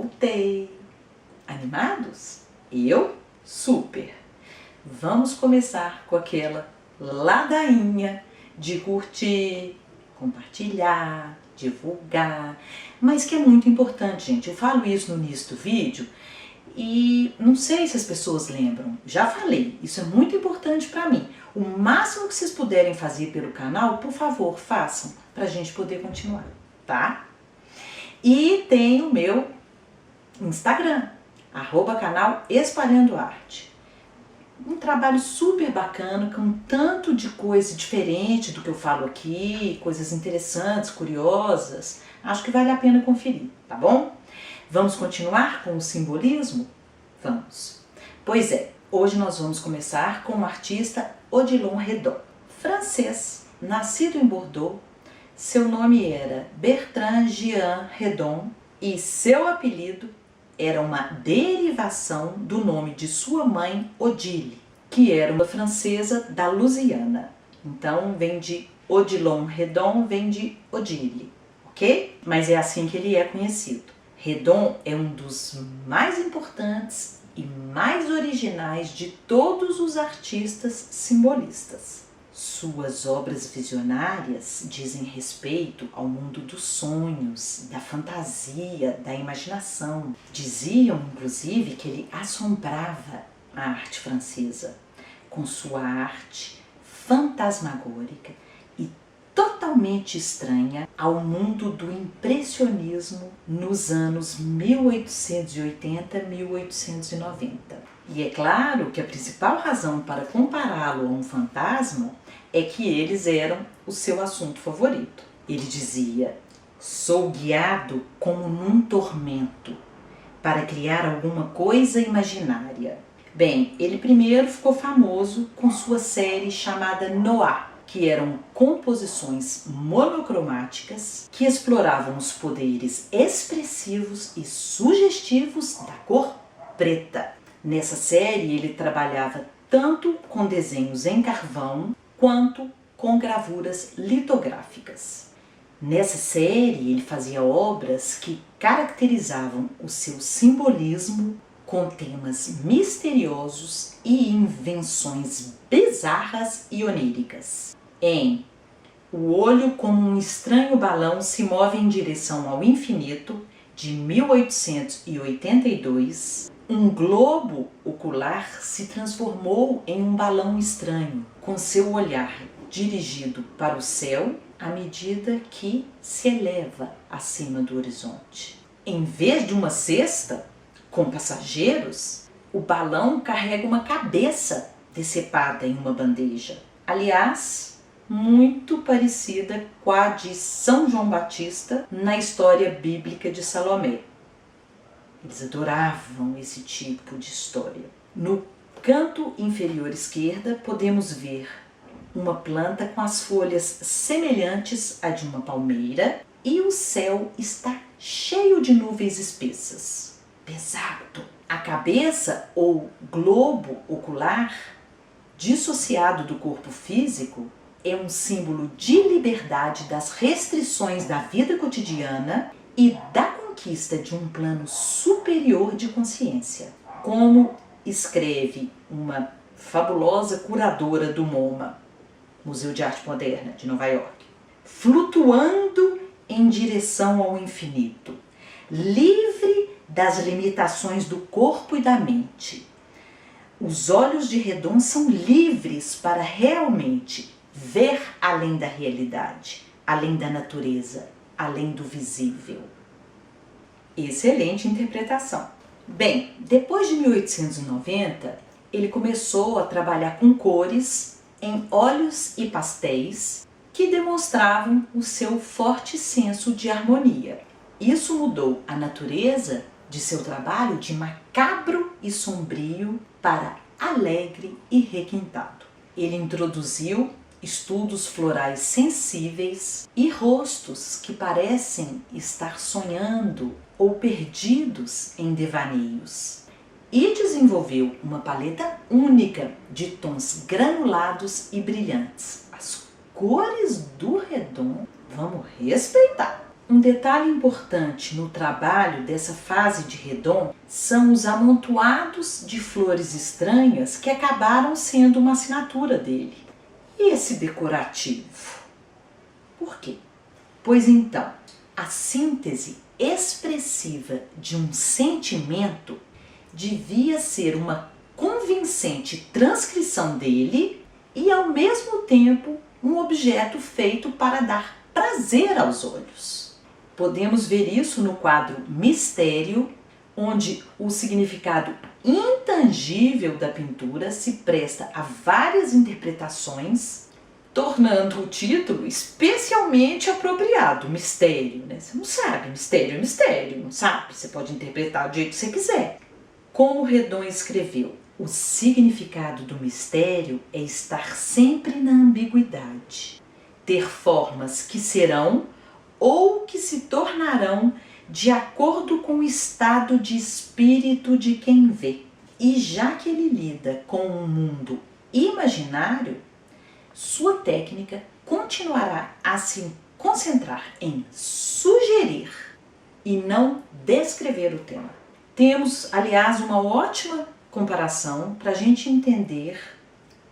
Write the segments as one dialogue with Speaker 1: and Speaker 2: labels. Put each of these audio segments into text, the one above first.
Speaker 1: Voltei! Animados? Eu? Super! Vamos começar com aquela ladainha de curtir, compartilhar, divulgar, mas que é muito importante, gente. Eu falo isso no início do vídeo e não sei se as pessoas lembram. Já falei, isso é muito importante para mim. O máximo que vocês puderem fazer pelo canal, por favor, façam, para a gente poder continuar, tá? E tem o meu Instagram, @canal Espalhando Arte. Um trabalho super bacana, com tanto de coisa diferente do que eu falo aqui, coisas interessantes, curiosas. Acho que vale a pena conferir, tá bom? Vamos continuar com o simbolismo? Vamos! Pois é, hoje nós vamos começar com o artista Odilon Redon. Francês, nascido em Bordeaux, seu nome era Bertrand Jean Redon e seu apelido era uma derivação do nome de sua mãe, Odile, que era uma francesa da Louisiana. Então vem de Odilon Redon, vem de Odile, ok? Mas é assim que ele é conhecido. Redon é um dos mais importantes e mais originais de todos os artistas simbolistas. Suas obras visionárias dizem respeito ao mundo dos sonhos, da fantasia, da imaginação. Diziam, inclusive, que ele assombrava a arte francesa com sua arte fantasmagórica e totalmente estranha ao mundo do impressionismo nos anos 1880 e 1890. E é claro que a principal razão para compará-lo a um fantasma é que eles eram o seu assunto favorito. Ele dizia: sou guiado como num tormento para criar alguma coisa imaginária. Bem, ele primeiro ficou famoso com sua série chamada Noir, que eram composições monocromáticas que exploravam os poderes expressivos e sugestivos da cor preta. Nessa série ele trabalhava tanto com desenhos em carvão quanto com gravuras litográficas. Nessa série ele fazia obras que caracterizavam o seu simbolismo com temas misteriosos e invenções bizarras e oníricas. Em O Olho como um Estranho Balão se Move em Direção ao Infinito, de 1882, um globo ocular se transformou em um balão estranho, com seu olhar dirigido para o céu à medida que se eleva acima do horizonte. Em vez de uma cesta com passageiros, o balão carrega uma cabeça decepada em uma bandeja. Aliás, muito parecida com a de São João Batista na história bíblica de Salomé. Eles adoravam esse tipo de história. No canto inferior esquerda podemos ver uma planta com as folhas semelhantes à de uma palmeira e o céu está cheio de nuvens espessas. Pesado. A cabeça ou globo ocular, dissociado do corpo físico, é um símbolo de liberdade das restrições da vida cotidiana e da conquista de um plano superior de consciência. Como escreve uma fabulosa curadora do MoMA, Museu de Arte Moderna de Nova York: flutuando em direção ao infinito, livre das limitações do corpo e da mente. Os olhos de Redon são livres para realmente ver além da realidade, além da natureza, além do visível. Excelente interpretação. Bem, depois de 1890, ele começou a trabalhar com cores em óleos e pastéis que demonstravam o seu forte senso de harmonia. Isso mudou a natureza de seu trabalho de macabro e sombrio para alegre e requintado. Ele introduziu estudos florais sensíveis e rostos que parecem estar sonhando ou perdidos em devaneios. E desenvolveu uma paleta única de tons granulados e brilhantes. As cores do Redon vamos respeitar. Um detalhe importante no trabalho dessa fase de Redon são os amontoados de flores estranhas que acabaram sendo uma assinatura dele. E esse decorativo? Por quê? Pois então, a síntese expressiva de um sentimento devia ser uma convincente transcrição dele e, ao mesmo tempo, um objeto feito para dar prazer aos olhos. Podemos ver isso no quadro Mistério, onde o significado intangível da pintura se presta a várias interpretações, tornando o título especialmente apropriado, mistério, né? Você não sabe, mistério é mistério, não sabe? Você pode interpretar do jeito que você quiser. Como Redon escreveu, o significado do mistério é estar sempre na ambiguidade, ter formas que serão ou que se tornarão de acordo com o estado de espírito de quem vê. E já que ele lida com um mundo imaginário, sua técnica continuará a se concentrar em sugerir e não descrever o tema. Temos, aliás, uma ótima comparação para a gente entender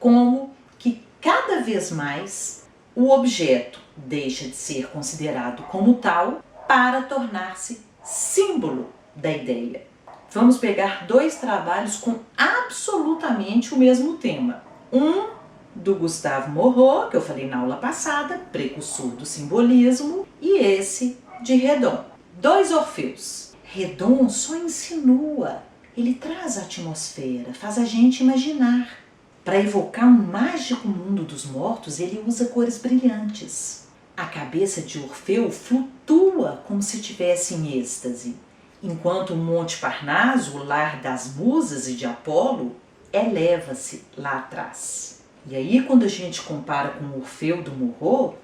Speaker 1: como que cada vez mais o objeto deixa de ser considerado como tal para tornar-se símbolo da ideia. Vamos pegar dois trabalhos com absolutamente o mesmo tema. Um do Gustave Moreau, que eu falei na aula passada, precursor do simbolismo, e esse de Redon. Dois Orfeus. Redon só insinua, ele traz a atmosfera, faz a gente imaginar. Para evocar um mágico mundo dos mortos, ele usa cores brilhantes. A cabeça de Orfeu flutua como se estivesse em êxtase, enquanto o Monte Parnaso, o lar das musas e de Apolo, eleva-se lá atrás. E aí, quando a gente compara com o Orfeu do Moreau,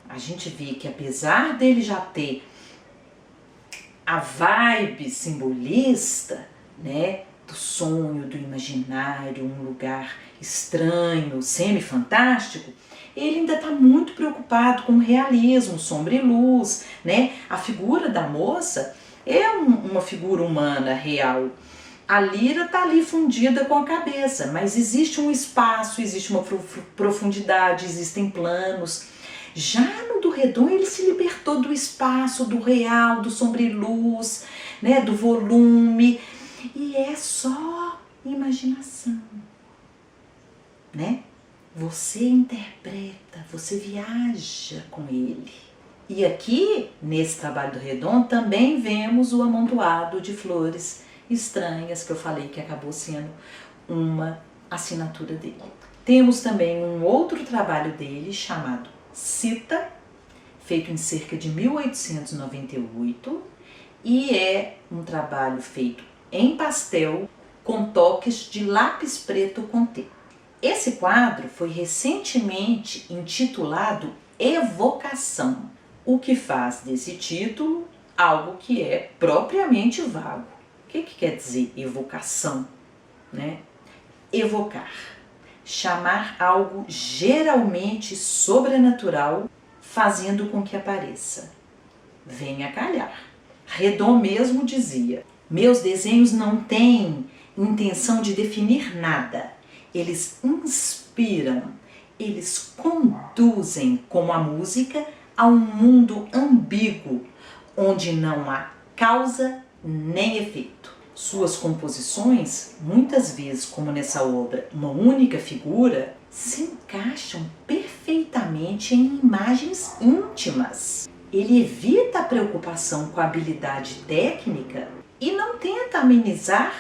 Speaker 1: a gente vê que apesar dele já ter a vibe simbolista, né, do sonho, do imaginário, um lugar estranho, semi-fantástico, ele ainda está muito preocupado com o realismo, sombra e luz, né? A figura da moça é uma figura humana real. A lira está ali fundida com a cabeça, mas existe um espaço, existe uma profundidade, existem planos. Já no do Redon, ele se libertou do espaço, do real, do sombra e luz, né, do volume, e é só imaginação, né? Você interpreta, você viaja com ele. E aqui, nesse trabalho do Redon, também vemos o amontoado de flores estranhas, que eu falei que acabou sendo uma assinatura dele. Temos também um outro trabalho dele chamado Cita, feito em cerca de 1898, e é um trabalho feito em pastel com toques de lápis preto Conté. Esse quadro foi recentemente intitulado Evocação, o que faz desse título algo que é propriamente vago. O que quer dizer evocação, né? Evocar, chamar algo geralmente sobrenatural, fazendo com que apareça. Venha calhar. Redon mesmo dizia: meus desenhos não têm intenção de definir nada. Eles inspiram, eles conduzem, como a música, a um mundo ambíguo, onde não há causa nem efeito. Suas composições, muitas vezes, como nessa obra, uma única figura, se encaixam perfeitamente em imagens íntimas. Ele evita a preocupação com a habilidade técnica e não tenta amenizar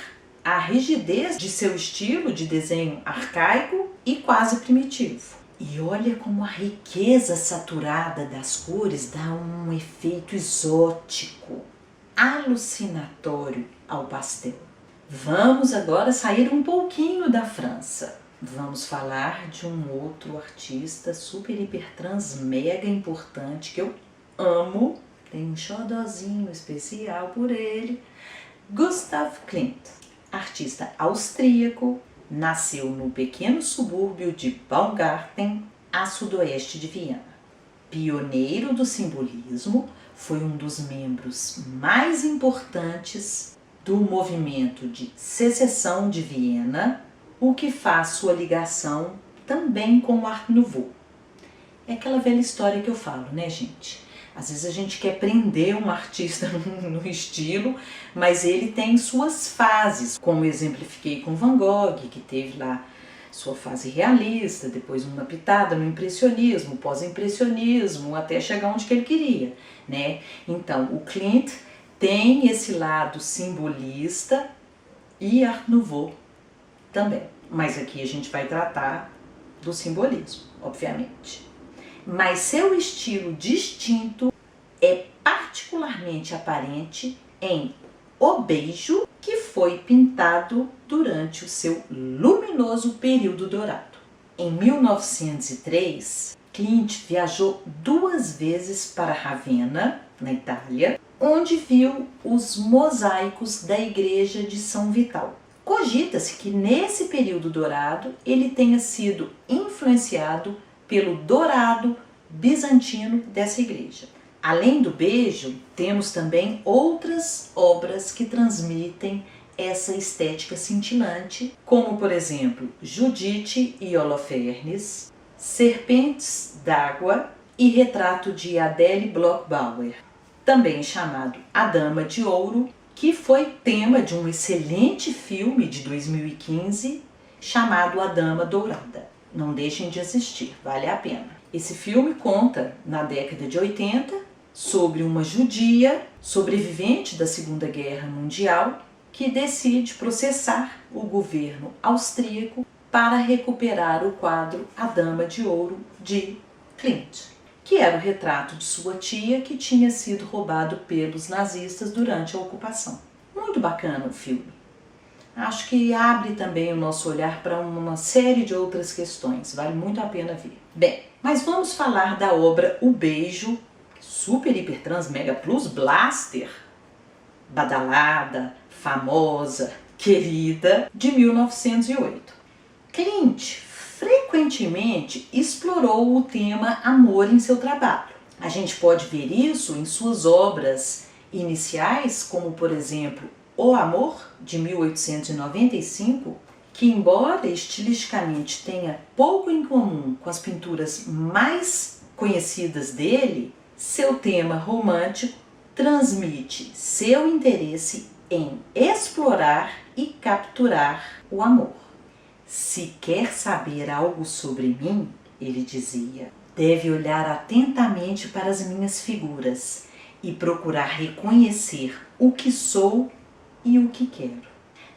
Speaker 1: a rigidez de seu estilo de desenho arcaico e quase primitivo. E olha como a riqueza saturada das cores dá um efeito exótico, alucinatório ao pastel. Vamos agora sair um pouquinho da França. Vamos falar de um outro artista super, hiper, trans, mega importante que eu amo. Tem um xodozinho especial por ele. Gustav Klimt, artista austríaco, nasceu no pequeno subúrbio de Baumgarten, a sudoeste de Viena. Pioneiro do simbolismo, foi um dos membros mais importantes do movimento de secessão de Viena, o que faz sua ligação também com o Art Nouveau. É aquela velha história que eu falo, né, gente? Às vezes a gente quer prender um artista no estilo, mas ele tem suas fases, como exemplifiquei com Van Gogh, que teve lá sua fase realista, depois uma pitada no impressionismo, pós-impressionismo, até chegar onde que ele queria, né? Então, o Klimt tem esse lado simbolista e Art Nouveau também. Mas aqui a gente vai tratar do simbolismo, obviamente. Mas seu estilo distinto é particularmente aparente em O Beijo, que foi pintado durante o seu luminoso período dourado. Em 1903, Klimt viajou 2 vezes para Ravenna, na Itália, onde viu os mosaicos da igreja de São Vital. Cogita-se que nesse período dourado ele tenha sido influenciado pelo dourado bizantino dessa igreja. Além do Beijo, temos também outras obras que transmitem essa estética cintilante, como por exemplo Judite e Holofernes, Serpentes d'Água e Retrato de Adele Bloch-Bauer, também chamado A Dama de Ouro, que foi tema de um excelente filme de 2015 chamado A Dama Dourada. Não deixem de assistir, vale a pena. Esse filme conta, na década de 80, sobre uma judia sobrevivente da Segunda Guerra Mundial que decide processar o governo austríaco para recuperar o quadro A Dama de Ouro de Klimt, que era o retrato de sua tia que tinha sido roubado pelos nazistas durante a ocupação. Muito bacana o filme. Acho que abre também o nosso olhar para uma série de outras questões, vale muito a pena ver. Bem, mas vamos falar da obra O Beijo, super, hiper, trans, mega, plus, blaster, badalada, famosa, querida, de 1908. Klimt frequentemente explorou o tema amor em seu trabalho. A gente pode ver isso em suas obras iniciais, como por exemplo O Amor, de 1895, que embora estilisticamente tenha pouco em comum com as pinturas mais conhecidas dele, seu tema romântico transmite seu interesse em explorar e capturar o amor. Se quer saber algo sobre mim, ele dizia, deve olhar atentamente para as minhas figuras e procurar reconhecer o que sou e o que quero.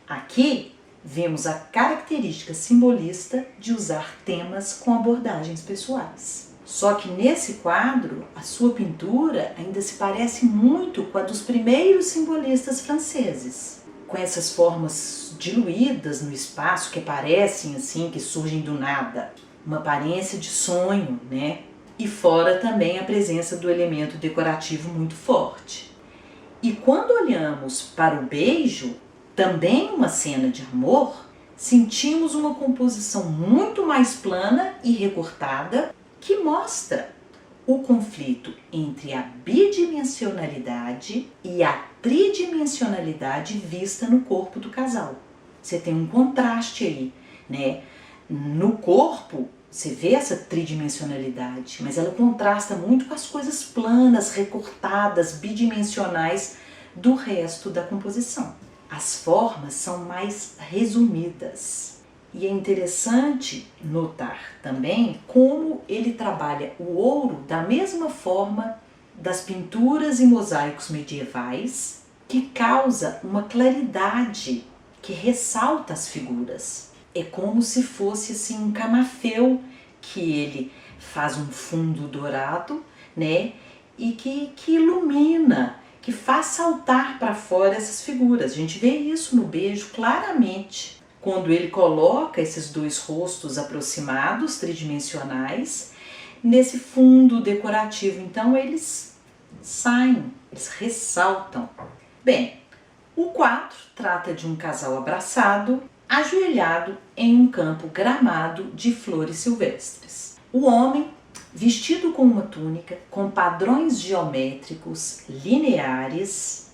Speaker 1: Aqui vemos a característica simbolista de usar temas com abordagens pessoais. Só que nesse quadro, a sua pintura ainda se parece muito com a dos primeiros simbolistas franceses, com essas formas diluídas no espaço que parecem assim, que surgem do nada, uma aparência de sonho, né? E fora também a presença do elemento decorativo muito forte. E quando olhamos para o Beijo, também uma cena de amor, sentimos uma composição muito mais plana e recortada, que mostra o conflito entre a bidimensionalidade e a tridimensionalidade vista no corpo do casal. Você tem um contraste aí, né? No corpo, você vê essa tridimensionalidade, mas ela contrasta muito com as coisas planas, recortadas, bidimensionais do resto da composição. As formas são mais resumidas. E é interessante notar também como ele trabalha o ouro da mesma forma das pinturas e mosaicos medievais, que causa uma claridade que ressalta as figuras. É como se fosse assim um camafeu que ele faz um fundo dourado, né? E que ilumina, que faz saltar para fora essas figuras. A gente vê isso no Beijo claramente, quando ele coloca esses dois rostos aproximados, tridimensionais, nesse fundo decorativo. Então eles saem, eles ressaltam. Bem, o quadro trata de um casal abraçado, ajoelhado em um campo gramado de flores silvestres. O homem vestido com uma túnica com padrões geométricos lineares,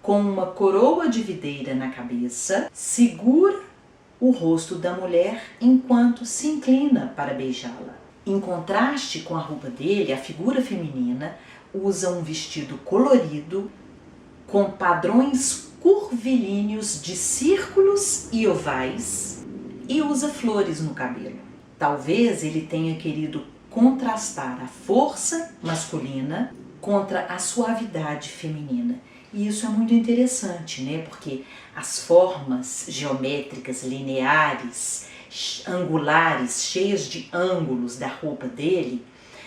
Speaker 1: com uma coroa de videira na cabeça, segura o rosto da mulher enquanto se inclina para beijá-la. Em contraste com a roupa dele, a figura feminina usa um vestido colorido com padrões curvilíneos de círculos e ovais e usa flores no cabelo. Talvez ele tenha querido contrastar a força masculina contra a suavidade feminina. E isso é muito interessante, né? Porque as formas geométricas, lineares, angulares, cheias de ângulos da roupa dele,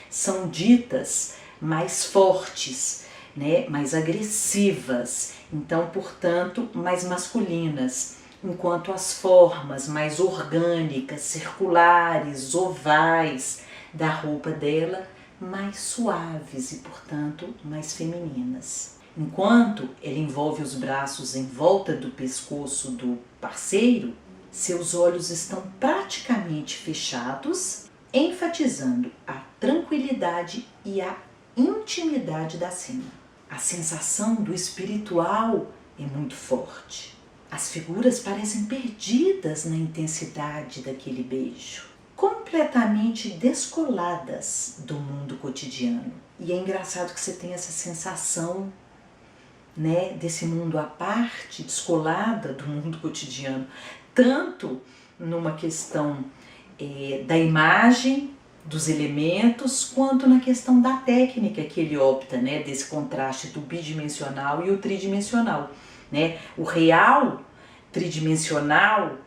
Speaker 1: são ditas mais fortes, né? Mais agressivas, então, portanto, mais masculinas, enquanto as formas mais orgânicas, circulares, ovais da roupa dela, mais suaves e, portanto, mais femininas. Enquanto ele envolve os braços em volta do pescoço do parceiro, seus olhos estão praticamente fechados, enfatizando a tranquilidade e a intimidade da cena. A sensação do espiritual é muito forte. As figuras parecem perdidas na intensidade daquele beijo, completamente descoladas do mundo cotidiano. E é engraçado que você tem essa sensação, né, desse mundo à parte, descolada do mundo cotidiano, tanto numa questão da imagem, dos elementos, quanto na questão da técnica que ele opta, né, desse contraste do bidimensional e o tridimensional, né? O real tridimensional,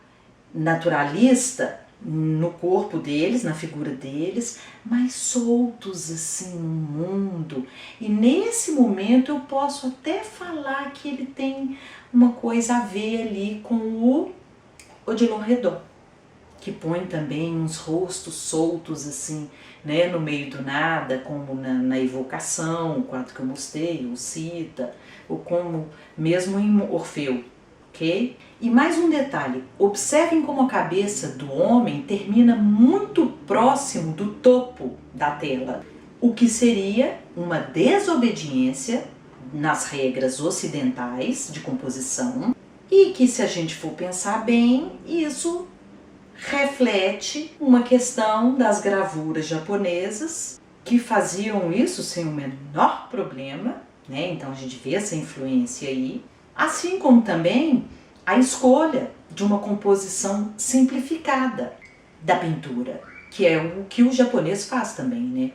Speaker 1: naturalista, no corpo deles, na figura deles, mas soltos assim no mundo. E nesse momento eu posso até falar que ele tem uma coisa a ver ali com o Odilon Redon, que põe também uns rostos soltos assim, né, no meio do nada, como na Evocação, o quadro que eu mostrei, o Cita, ou como mesmo em Orfeu, ok? E mais um detalhe, observem como a cabeça do homem termina muito próximo do topo da tela, o que seria uma desobediência nas regras ocidentais de composição, e que, se a gente for pensar bem, isso reflete uma questão das gravuras japonesas que faziam isso sem o menor problema, né? Então a gente vê essa influência aí, assim como também a escolha de uma composição simplificada da pintura, que é o que o japonês faz também, né?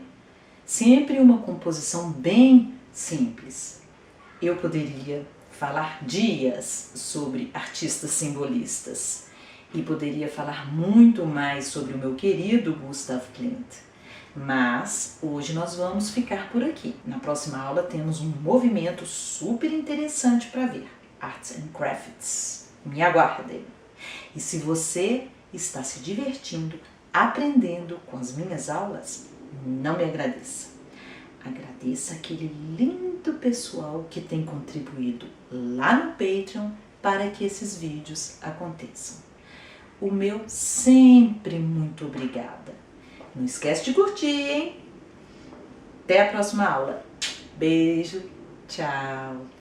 Speaker 1: Sempre uma composição bem simples. Eu poderia falar dias sobre artistas simbolistas e poderia falar muito mais sobre o meu querido Gustav Klimt, mas hoje nós vamos ficar por aqui. Na próxima aula temos um movimento super interessante para ver, Arts and Crafts. Me aguardem! E se você está se divertindo, aprendendo com as minhas aulas, não me agradeça. Agradeça aquele lindo pessoal que tem contribuído lá no Patreon para que esses vídeos aconteçam. O meu sempre muito obrigada. Não esquece de curtir, hein? Até a próxima aula. Beijo, tchau!